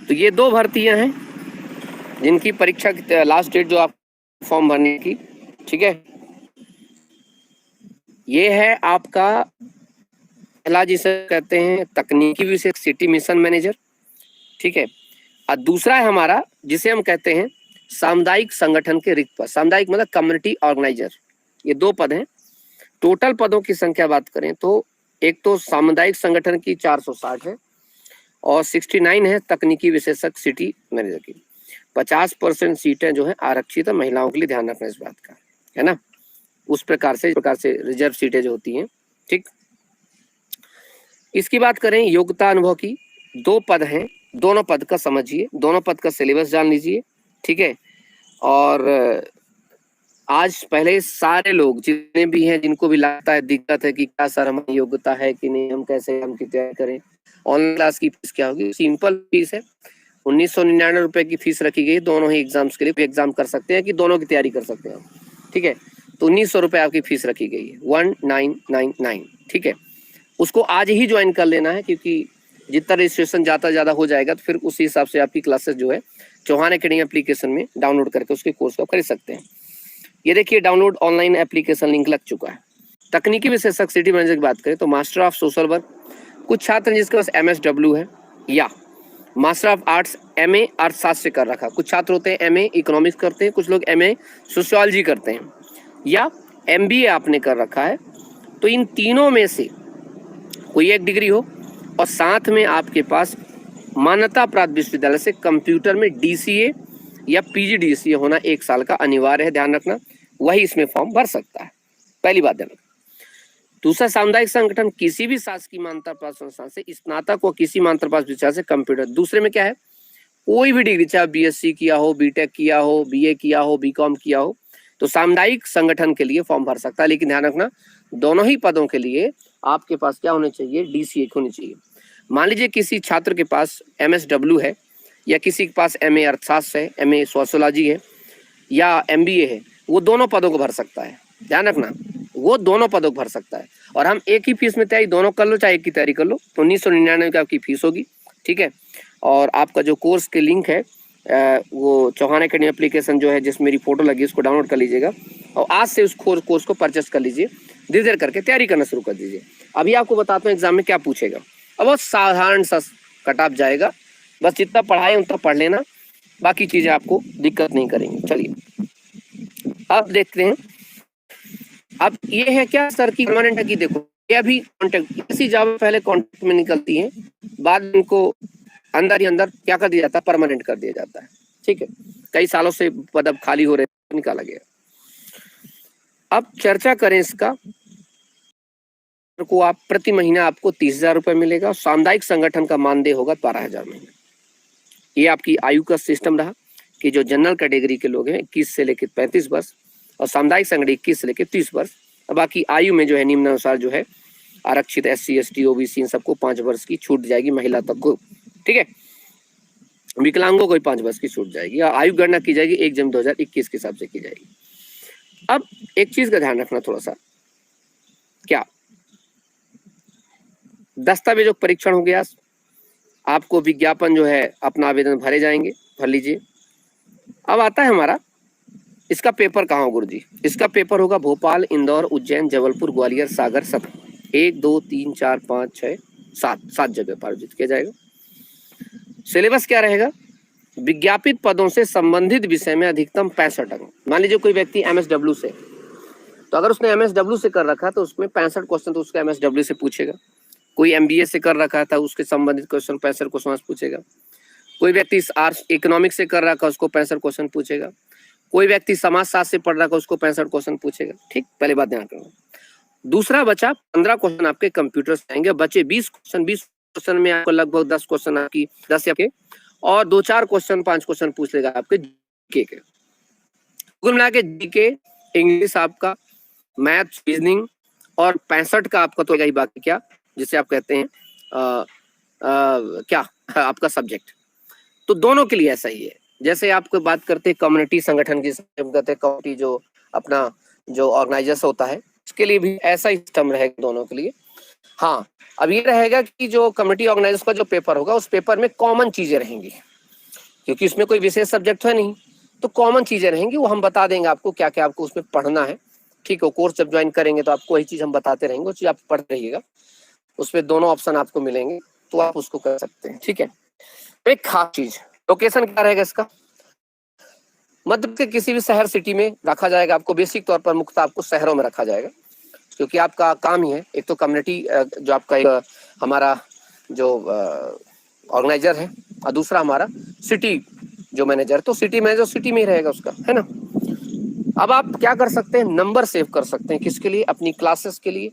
तो ये 2 भर्तियां हैं जिनकी परीक्षा की लास्ट डेट जो आप फॉर्म भरने की, ठीक है। ये है आपका पहला, जिसे कहते हैं तकनीकी विशेष सिटी मिशन मैनेजर, ठीक है। और दूसरा है हमारा जिसे हम कहते हैं सामुदायिक संगठन के रिक्त पद। सामुदायिक मतलब कम्युनिटी ऑर्गेनाइजर। ये 2 पद हैं। टोटल पदों की संख्या बात करें तो एक तो सामुदायिक संगठन की 460 है और 69 है तकनीकी विशेषज्ञ सिटी मैनेजर की। 50% सीटें जो है आरक्षित है महिलाओं के लिए, ध्यान रखना इस बात का, है ना। उस प्रकार से रिजर्व सीटें जो होती हैं, ठीक। इसकी बात करें योग्यता अनुभव की, 2 पद हैं। दोनों पद का समझिए, दोनों पद का सिलेबस जान लीजिए, ठीक है। और आज पहले सारे लोग जितने भी हैं जिनको भी लगता है दिक्कत है कि क्या सर हमारी योग्यता है कि नहीं, हम कैसे हम की तैयारी करें, ऑनलाइन क्लास की फीस क्या होगी? सिंपल फीस है, 1999 रुपए की फीस रखी गई दोनों ही एग्जाम्स के लिए। एग्जाम कर सकते हैं कि दोनों की तैयारी कर सकते हैं, ठीक है। तो 1900 रुपए आपकी फीस रखी गई है, 1999, ठीक है। उसको आज ही ज्वाइन कर लेना है क्योंकि जितना रजिस्ट्रेशन ज़्यादा हो जाएगा तो फिर उसी हिसाब से आपकी क्लासेस जो है चौहान एकेडमी एप्लीकेशन में डाउनलोड करके उसके कोर्स को खरीद सकते हैं। ये देखिए डाउनलोड ऑनलाइन एप्लीकेशन लिंक लग चुका है। तकनीकी विशेषज्ञ सिटी मैनेजर की बात करें तो मास्टर ऑफ सोशल वर्क, कुछ छात्र जिसके पास MSW है या मास्टर ऑफ आर्ट्स MA अर्थशास्त्र से कर रखा। कुछ छात्र होते हैं MA इकोनॉमिक्स करते हैं, कुछ लोग MA सोशियोलॉजी करते हैं, या MBA आपने कर रखा है। तो इन तीनों में से कोई एक डिग्री हो और साथ में आपके पास मान्यता प्राप्त विश्वविद्यालय से कंप्यूटर में DCA या PGDCA होना 1 साल का अनिवार्य है, ध्यान रखना। वही इसमें फॉर्म भर सकता है, पहली बात ध्यान रखना। दूसरा, सामुदायिक संगठन किसी भी शासकीय मान्यता प्राप्त संस्थान से स्नातक व किसी मान्यता प्राप्त विषय से कंप्यूटर। दूसरे में क्या है, कोई भी डिग्री, चाहे BSc किया हो, BTech किया हो, BA किया हो, BCom किया हो, तो सामुदायिक संगठन के लिए फॉर्म भर सकता है। लेकिन ध्यान रखना दोनों ही पदों के लिए आपके पास क्या होने चाहिए, DCA होनी चाहिए। मान लीजिए किसी छात्र के पास MSW है या किसी के पास MA अर्थशास्त्र है, MA सोशियोलॉजी है या MBA है, वो दोनों पदों को भर सकता है, ध्यान रखना वो दोनों पदों को भर सकता है। और हम एक ही फीस में तैयारी दोनों कर लो, चाहे एक की तैयारी कर लो, तो 1999 की आपकी फीस होगी, ठीक है। और आपका जो कोर्स के लिंक है वो चौहान एकेडमी एप्लीकेशन जो है जिसमें मेरी फोटो लगी उसको डाउनलोड कर लीजिएगा और आज से उस कोर्स को परचेस कर लीजिए। धीरे धीरे करके तैयारी करना शुरू कर दीजिए। अभी आपको बताता हूँ एग्जाम में क्या पूछेगा। अब बहुत साधारण सा कट ऑफ जाएगा, बस जितना पढ़ाए उतना पढ़ लेना, बाकी चीजें आपको दिक्कत नहीं करेंगे। चलिए अब देखते हैं। अब ये है क्या सर की परमानेंट है कि देखो ये अभी कॉन्टेक्ट, इसी जॉब पहले कॉन्टेक्ट में निकलती है, बाद में इनको अंदर ही अंदर क्या कर दिया जाता है, परमानेंट कर दिया जाता है, ठीक है। कई सालों से पद अब खाली हो रहे, निकाला गया। अब चर्चा करें इसका, को आप प्रति महीना आपको 30,000 रुपए मिलेगा। सामुदायिक संगठन का मानदेय होगा 12,000 महीना। ये आपकी आयु का सिस्टम रहा कि जो जनरल कैटेगरी के लोग हैं 21 से लेकर 35 वर्ष और सामुदायिक संगठन 21 से लेकर 30 वर्ष। और बाकी आयु में जो है निम्नानुसार जो है आरक्षित SC ST OBC इन सबको 5 वर्ष की छूट जाएगी, महिला तक को, ठीक है। विकलांगों को 5 वर्ष की छूट जाएगी। आयु गणना की जाएगी 1 जनवरी 2021 के हिसाब से की जाएगी। अब एक चीज का ध्यान रखना थोड़ा सा, क्या दस्तावेजों परीक्षण हो गया, आपको विज्ञापन जो है अपना आवेदन भरे जाएंगे, भर लीजिए। अब आता है हमारा इसका पेपर कहाँ हो गुरुजी? इसका पेपर होगा भोपाल, इंदौर, उज्जैन, जबलपुर, ग्वालियर, सागर, सतना। 1 2 3 4 5 6 7 जगह पर आयोजित किया जाएगा। सिलेबस क्या रहेगा? विज्ञापित पदों से संबंधित विषय में अधिकतम 65 अंक। मान लीजिए कोई व्यक्ति MSW से, तो अगर उसने MSW से कर रखा तो उसमें 65 क्वेश्चन तो उसका MSW से पूछेगा। कोई MBA से कर रखा था उसके संबंधित क्वेश्चन 65 क्वेश्चन पूछेगा। कोई व्यक्ति आर्ट्स इकोनॉमिक्स से कर रखा उसको 65 क्वेश्चन पूछेगा। कोई व्यक्ति समाजशास्त्र से पढ़ रखा उसको 65 क्वेश्चन पूछेगा, ठीक। पहले बात ध्यान करना। दूसरा बचा 15 क्वेश्चन आपके कंप्यूटर से आएंगे, बचे 20 क्वेश्चन। 20 क्वेश्चन में आपको लगभग 10 क्वेश्चन आपकी 10 आपके और 2-4 क्वेश्चन 5 क्वेश्चन पूछ लेगा आपके जीके के। कुल मिला के जीके, इंग्लिश आपका, मैथ, रीजनिंग और 65 का आपका तो ही बाकी क्या जिसे आप कहते हैं क्या आपका सब्जेक्ट। तो दोनों के लिए ऐसा ही है। जैसे आपको बात करते हैं कम्युनिटी संगठन की, कहते हैं कम्युनिटी जो अपना जो ऑर्गेनाइजर्स होता है उसके लिए भी ऐसा ही सिस्टम रहेगा दोनों के लिए। हाँ, अब ये रहेगा कि जो कम्युनिटी ऑर्गेनाइजर्स का जो पेपर होगा उस पेपर में कॉमन चीजें रहेंगी, क्योंकि इसमें कोई विशेष सब्जेक्ट है नहीं, तो कॉमन चीजें रहेंगी, वो हम बता देंगे आपको क्या क्या आपको उसमें पढ़ना है। ठीक है, कोर्स जब ज्वाइन करेंगे तो आपको वही चीज हम बताते रहेंगे, वो चीज आप पढ़ रहिएगा, उसमें दोनों ऑप्शन आपको मिलेंगे, तो आप उसको कर सकते हैं। ठीक है, एक खास चीज, लोकेशन क्या रहेगा इसका, मध्य के किसी भी शहर सिटी में रखा जाएगा आपको, बेसिक तौर पर मुख्यतः आपको शहरों में रखा जाएगा, क्योंकि आपका काम ही है, एक तो कम्युनिटी जो आपका एक हमारा जो ऑर्गेनाइजर है, और दूसरा हमारा सिटी जो मैनेजर, तो सिटी मैनेजर सिटी में ही रहेगा उसका, है ना। अब आप क्या कर सकते हैं, नंबर सेव कर सकते हैं, किसके लिए, अपनी क्लासेस के लिए।